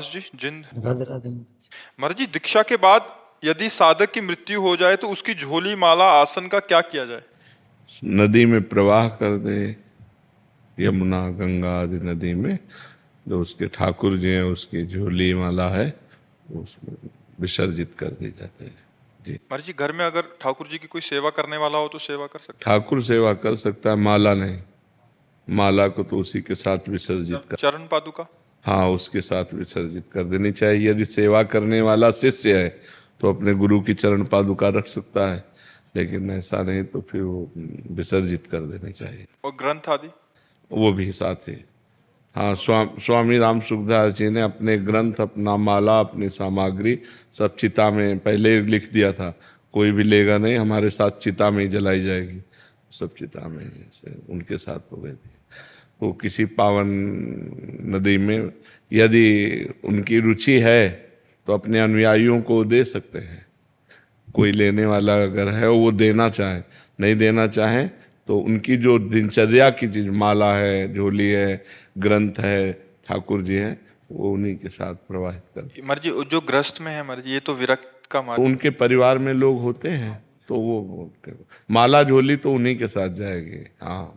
जी जिन राधे राधे। महाराज जी, दीक्षा के बाद यदि साधक की मृत्यु हो जाए तो उसकी झोली माला आसन का क्या किया जाए? नदी में प्रवाह कर दे, यमुना गंगा आदि नदी में। जो उसके ठाकुर जी हैं, उसकी झोली माला है, उसमें विसर्जित कर दी जाते हैं। जी, महाराज जी, घर में अगर ठाकुर जी की कोई सेवा करने वाला हो तो सेवा कर सकते ठाकुर सेवा कर सकता है, माला नहीं। माला को तो उसी के साथ विसर्जित हैं? कर, चरण पादुका। हाँ, उसके साथ विसर्जित कर देनी चाहिए। यदि सेवा करने वाला शिष्य है तो अपने गुरु की चरण पादुका रख सकता है, लेकिन ऐसा नहीं तो फिर वो विसर्जित कर देनी चाहिए। और ग्रंथ आदि? वो भी साथ ही। हाँ, स्वामी राम सुखदास जी ने अपने ग्रंथ, अपना माला, अपनी सामग्री सब चिता में पहले लिख दिया था। कोई भी लेगा नहीं, हमारे साथ चिता में ही जलाई जाएगी। सब चिता में ही ऐसे उनके साथ हो गई थी। वो किसी पावन नदी में यदि उनकी रुचि है तो अपने अनुयायियों को दे सकते हैं। कोई लेने वाला अगर है वो देना चाहे, नहीं देना चाहे तो उनकी जो दिनचर्या की चीज, माला है, झोली है, ग्रंथ है, ठाकुर जी हैं, वो उन्हीं के साथ प्रवाहित कर। महाराज जी, जो ग्रस्त में है महाराज जी, ये तो विरक्त का तो मार्ग। उनके परिवार में लोग होते हैं तो वो माला झोली तो उन्हीं के साथ जाएगी। हाँ।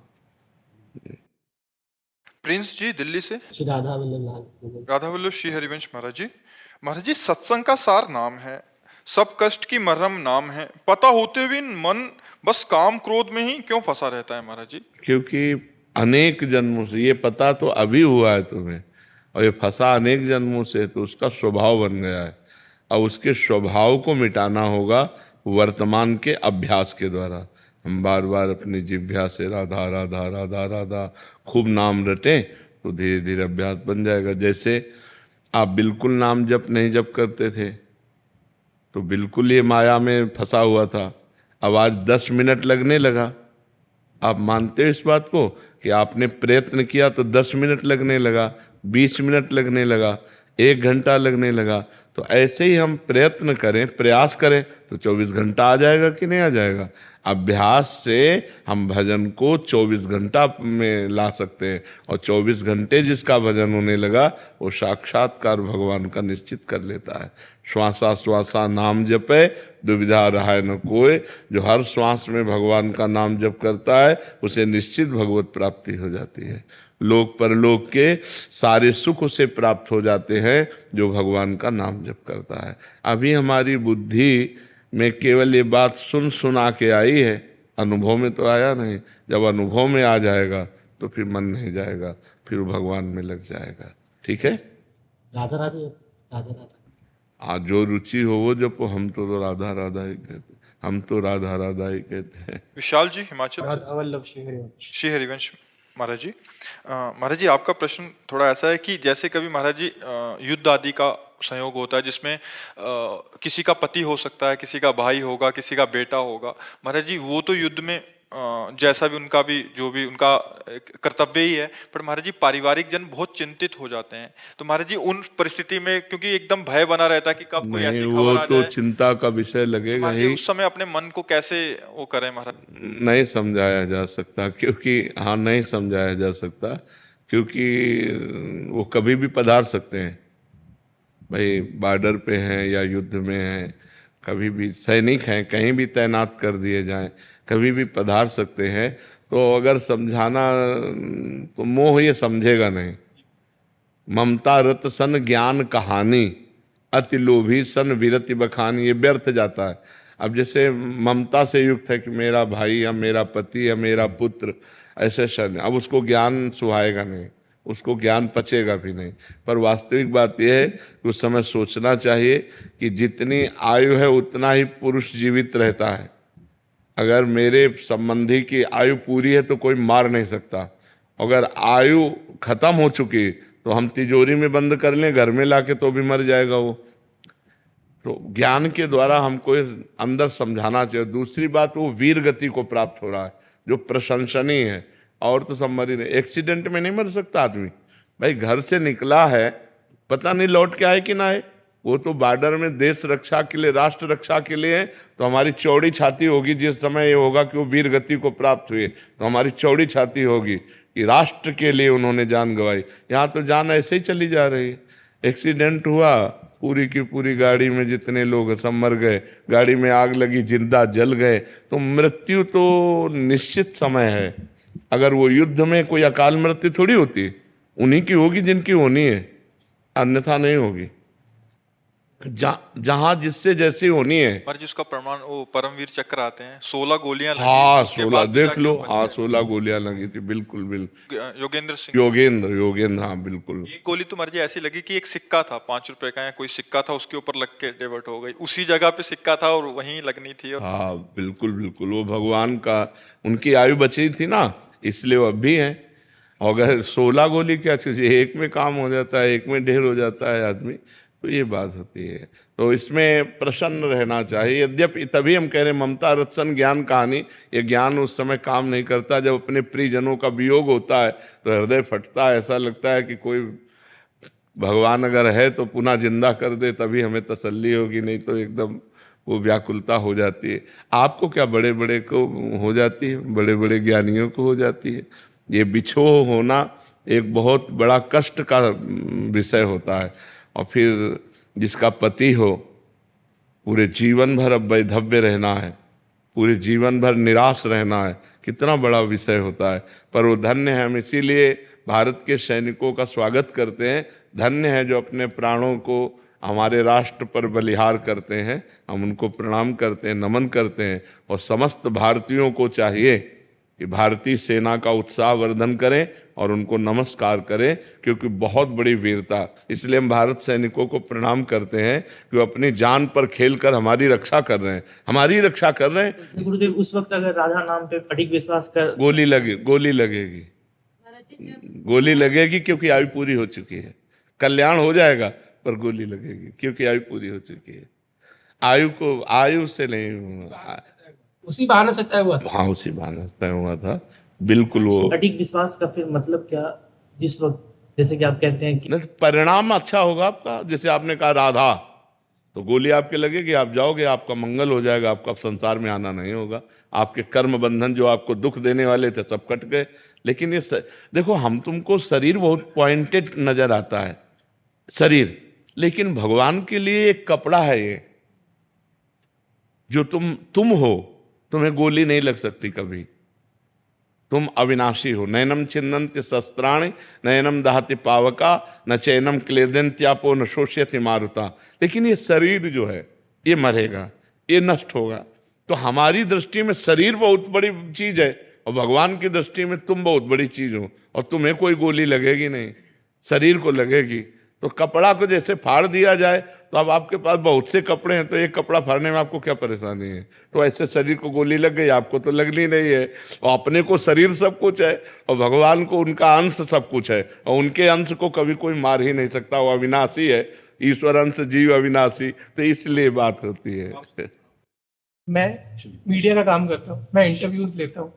प्रिंस जी दिल्ली से। श्री राधा वल्लभ लाल। राधा वल्लभ श्री हरिवंश महाराज जी। महाराज जी, सत्संग का सार नाम है, सब कष्ट की मरहम नाम है, पता होते हुए मन बस काम क्रोध में ही क्यों फंसा रहता है महाराज जी? क्योंकि अनेक जन्मों से, ये पता तो अभी हुआ है तुम्हें, और ये फंसा अनेक जन्मों से, तो उसका स्वभाव बन गया है। और उसके स्वभाव को मिटाना होगा वर्तमान के अभ्यास के द्वारा। हम बार बार अपनी जिह्वा से राधा राधा राधा राधा खूब नाम रटें तो धीरे धीरे अभ्यास बन जाएगा। जैसे आप बिल्कुल नाम जप नहीं जप करते थे तो बिल्कुल ये माया में फंसा हुआ था। अब आज 10 मिनट लगने लगा। आप मानते हो इस बात को कि आपने प्रयत्न किया तो 10 मिनट लगने लगा, 20 मिनट लगने लगा, 1 घंटा लगने लगा। तो ऐसे ही हम प्रयत्न करें, प्रयास करें तो 24 घंटा आ जाएगा कि नहीं आ जाएगा? अभ्यास से हम भजन को 24 घंटा में ला सकते हैं। और 24 घंटे जिसका भजन होने लगा वो साक्षात्कार भगवान का निश्चित कर लेता है। श्वासा श्वासा नाम जपे, दुविधा रहाय न कोय। जो हर श्वास में भगवान का नाम जप करता है उसे निश्चित भगवत प्राप्ति हो जाती है। लोक परलोक के सारे सुख उसे प्राप्त हो जाते हैं जो भगवान का नाम जप करता है। अभी हमारी बुद्धि में केवल ये बात सुन सुना के आई है, अनुभव में तो आया नहीं। जब अनुभव में आ जाएगा तो फिर मन नहीं जाएगा, फिर भगवान में लग जाएगा। ठीक है? राधा राधे। राधा राधा। आज जो रुचि हो वो जब हम तो राधा राधा ही कहते हैं, हम तो राधा राधा ही कहते हैं। विशाल जी हिमाचल से। राधा वल्लभ श्री हरिवंश। श्री हरिवंश महाराज जी। महाराज जी, आपका प्रश्न थोड़ा ऐसा है कि जैसे कभी महाराज जी युद्ध आदि का संयोग होता है जिसमें किसी का पति हो सकता है, किसी का भाई होगा, किसी का बेटा होगा। महाराज जी, वो तो युद्ध में जैसा भी उनका भी जो भी उनका कर्तव्य ही है, पर महाराज जी पारिवारिक जन बहुत चिंतित हो जाते हैं। तो महाराज जी उन परिस्थिति में, क्योंकि एकदम भय बना रहता है कि कब कोई ऐसी नहीं, खबर वो आ तो जाए, चिंता का विषय तो लगेगा महाराज जी ही। उस समय अपने मन को कैसे वो करें महाराज? नहीं समझाया जा सकता, क्योंकि हाँ, नहीं समझाया जा सकता क्योंकि वो कभी भी पधार सकते हैं। भाई बॉर्डर पे हैं या युद्ध में हैं, कभी भी सैनिक हैं, कहीं भी तैनात कर दिए जाएं, कभी भी पधार सकते हैं। तो अगर समझाना तो मोह ये समझेगा नहीं। ममता रत सन ज्ञान कहानी, अति लोभी सन विरति बखानी, ये व्यर्थ जाता है। अब जैसे ममता से युक्त है कि मेरा भाई या मेरा पति या मेरा पुत्र ऐसे शन, अब उसको ज्ञान सुहाएगा नहीं, उसको ज्ञान पचेगा भी नहीं। पर वास्तविक बात यह है कि उस समय सोचना चाहिए कि जितनी आयु है उतना ही पुरुष जीवित रहता है। अगर मेरे संबंधी की आयु पूरी है तो कोई मार नहीं सकता। अगर आयु खत्म हो चुकी तो हम तिजोरी में बंद कर लें, घर में लाके, तो भी मर जाएगा वो। तो ज्ञान के द्वारा हमको अंदर समझाना चाहिए। दूसरी बात, वो वीर गति को प्राप्त हो रहा है जो प्रशंसनीय है। और तो सब मर ही नहीं। एक्सीडेंट में नहीं मर सकता आदमी। भाई घर से निकला है, पता नहीं लौट के आए कि ना आए। वो तो बॉर्डर में देश रक्षा के लिए, राष्ट्र रक्षा के लिए है। तो हमारी चौड़ी छाती होगी जिस समय ये होगा कि वो वीर गति को प्राप्त हुए, तो हमारी चौड़ी छाती होगी कि राष्ट्र के लिए उन्होंने जान गंवाई। यहाँ तो जान ऐसे ही चली जा रही है। एक्सीडेंट हुआ, पूरी की पूरी गाड़ी में जितने लोग सब मर गए, गाड़ी में आग लगी, जिंदा जल गए। तो मृत्यु तो निश्चित समय है। अगर वो युद्ध में कोई अकाल मृत्यु थोड़ी होती, उन्हीं की होगी जिनकी होनी है, अन्यथा नहीं होगी। जहां जिससे जैसी होनी है। महाराज जी उसका प्रमाण वो परमवीर चक्र आते हैं, 16 गोलियां लगी, हाँ उसके 16 बाद भी देख जाके लो, वो बच हाँ गए। 16 गोलियां लगी थी, बिल्कुल बिल्कुल। योगेंद्र सिंह, योगेंद्र, हाँ बिल्कुल। एक गोली तो महाराज जी ऐसी लगी कि एक सिक्का था 5 रुपए का या कोई सिक्का था, उसके ऊपर लग के डेवर्ट हो गई, उसी जगह पे सिक्का था और वहीं लगनी थी। और हाँ बिल्कुल बिल्कुल, वो भगवान का, उनकी आयु बची थी ना, इसलिए वो अब भी हैं। अगर 16 गोली क्या चीज़, एक में काम हो जाता है, एक में ढेर हो जाता है आदमी, तो ये बात होती है। तो इसमें प्रसन्न रहना चाहिए। यद्यपि तभी हम कह रहे हैं ममता रत्सन ज्ञान कहानी, ये ज्ञान उस समय काम नहीं करता जब अपने प्रियजनों का वियोग होता है, तो हृदय फटता है, ऐसा लगता है कि कोई भगवान अगर है तो पुनः जिंदा कर दे, तभी हमें तसल्ली होगी, नहीं तो एकदम वो व्याकुलता हो जाती है। आपको क्या, बड़े बड़े को हो जाती है, बड़े बड़े ज्ञानियों को हो जाती है। ये बिछोह होना एक बहुत बड़ा कष्ट का विषय होता है। और फिर जिसका पति हो, पूरे जीवन भर अब वैधव्य रहना है, पूरे जीवन भर निराश रहना है, कितना बड़ा विषय होता है। पर वो धन्य है, हम इसीलिए भारत के सैनिकों का स्वागत करते हैं। धन्य है जो अपने प्राणों को हमारे राष्ट्र पर बलिहार करते हैं, हम उनको प्रणाम करते हैं, नमन करते हैं। और समस्त भारतीयों को चाहिए कि भारतीय सेना का उत्साह वर्धन करें और उनको नमस्कार करें, क्योंकि बहुत बड़ी वीरता। इसलिए हम भारत सैनिकों को प्रणाम करते हैं कि वो अपनी जान पर खेलकर हमारी रक्षा कर रहे हैं, हमारी रक्षा कर रहे हैं। गुरुदेव उस वक्त अगर राधा नाम पे अडिग विश्वास कर गोली लगेगी, गोली लगेगी, क्योंकि आयु पूरी हो चुकी है। कल्याण हो जाएगा पर गोली लगेगी, क्योंकि आयु पूरी हो चुकी है। आयु से नहीं, उसी बहाने से तय हुआ था। हाँ उसी बहाने तय हुआ था, बिल्कुल। वो अडिग विश्वास का फिर मतलब क्या, जिस वक्त जैसे कि आप कहते हैं कि नहीं, परिणाम अच्छा होगा आपका। जैसे आपने कहा राधा, तो गोली आपके लगेगी, आप जाओगे, आपका मंगल हो जाएगा, आपका संसार में आना नहीं होगा, आपके कर्म बंधन जो आपको दुख देने वाले थे सब कट गए। लेकिन ये देखो, हम तुमको शरीर बहुत पॉइंटेड नजर आता है शरीर, लेकिन भगवान के लिए एक कपड़ा है ये, जो तुम हो, तुम्हें गोली नहीं लग सकती कभी, तुम अविनाशी हो। नयनम छिन्नन्ति शस्त्राणि नयनम दहति पावका न चैनम क्लेदन्त्यापो न शोष्यति मारुता। लेकिन ये शरीर जो है ये मरेगा, ये नष्ट होगा। तो हमारी दृष्टि में शरीर बहुत बड़ी चीज है और भगवान की दृष्टि में तुम बहुत बड़ी चीज हो, और तुम्हें कोई गोली लगेगी नहीं, शरीर को लगेगी। तो कपड़ा को जैसे फाड़ दिया जाए, तो अब आपके पास बहुत से कपड़े हैं, तो एक कपड़ा फाड़ने में आपको क्या परेशानी है। तो ऐसे शरीर को गोली लग गई, आपको तो लगनी नहीं है। और अपने को शरीर सब कुछ है और भगवान को उनका अंश सब कुछ है, और उनके अंश को कभी कोई मार ही नहीं सकता, वो अविनाशी है। ईश्वर अंश जीव अविनाशी, तो इसलिए बात होती है। मैं मीडिया का काम करता हूँ, मैं इंटरव्यूज लेता हूँ।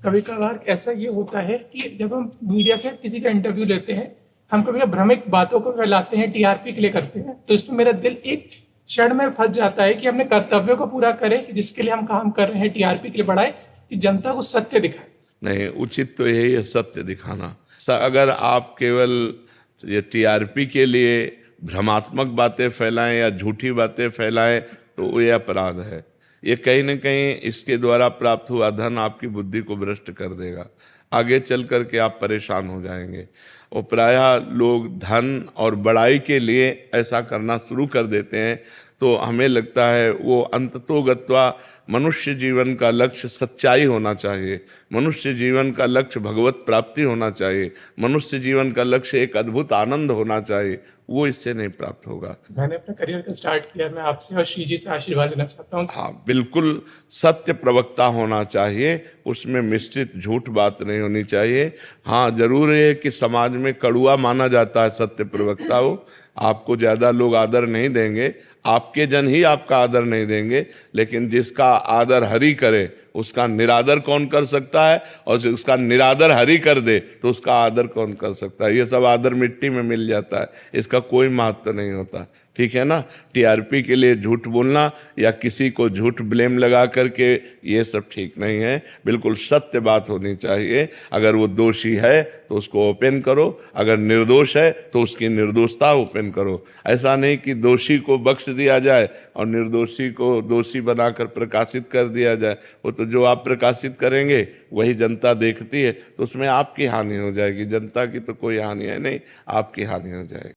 कभी कभार ऐसा ये होता है कि जब हम मीडिया से किसी का इंटरव्यू लेते हैं, हम कभी भ्रमिक बातों को फैलाते हैं, टीआरपी के लिए करते हैं, तो इसमें मेरा दिल एक क्षण में फंस जाता है कि अपने कर्तव्यों को पूरा करें, कि जिसके लिए हम काम कर रहे हैं, टीआरपी के लिए बढ़ाए, कि जनता को सत्य दिखाए। नहीं, उचित तो यही है, सत्य दिखाना। अगर आप केवल ये टीआरपी के लिए भ्रमात्मक बातें फैलाएं या झूठी बातें फैलाएं, तो ये अपराध है। ये कहीं न कहीं इसके द्वारा प्राप्त हुआ धन आपकी बुद्धि को भ्रष्ट कर देगा, आगे चल करके आप परेशान हो जाएंगे। और प्रायः लोग धन और बड़ाई के लिए ऐसा करना शुरू कर देते हैं, तो हमें लगता है वो अंततोगत्वा मनुष्य जीवन का लक्ष्य सच्चाई होना चाहिए, मनुष्य जीवन का लक्ष्य भगवत प्राप्ति होना चाहिए, मनुष्य जीवन का लक्ष्य एक अद्भुत आनंद होना चाहिए, वो इससे नहीं प्राप्त होगा। मैंने अपना करियर का स्टार्ट किया, मैं आपसे और श्री जी से आशीर्वाद लेना चाहता हूँ। हाँ बिल्कुल, सत्य प्रवक्ता होना चाहिए, उसमें मिश्रित झूठ बात नहीं होनी चाहिए। हाँ जरूर है कि समाज में कड़ुआ माना जाता है सत्य प्रवक्ता हो, आपको ज़्यादा लोग आदर नहीं देंगे, आपके जन ही आपका आदर नहीं देंगे, लेकिन जिसका आदर हरि करे उसका निरादर कौन कर सकता है, और जिसका निरादर हरि कर दे तो उसका आदर कौन कर सकता है। ये सब आदर मिट्टी में मिल जाता है, इसका कोई महत्व नहीं होता। ठीक है ना। टीआरपी के लिए झूठ बोलना या किसी को झूठ ब्लेम लगा करके ये सब ठीक नहीं है। बिल्कुल सत्य बात होनी चाहिए। अगर वो दोषी है तो उसको ओपन करो, अगर निर्दोष है तो उसकी निर्दोषता ओपन करो। ऐसा नहीं कि दोषी को बख्श दिया जाए और निर्दोषी को दोषी बनाकर प्रकाशित कर दिया जाए। वो तो जो आप प्रकाशित करेंगे वही जनता देखती है, तो उसमें आपकी हानि हो जाएगी, जनता की तो कोई हानि है नहीं, आपकी हानि हो जाएगी।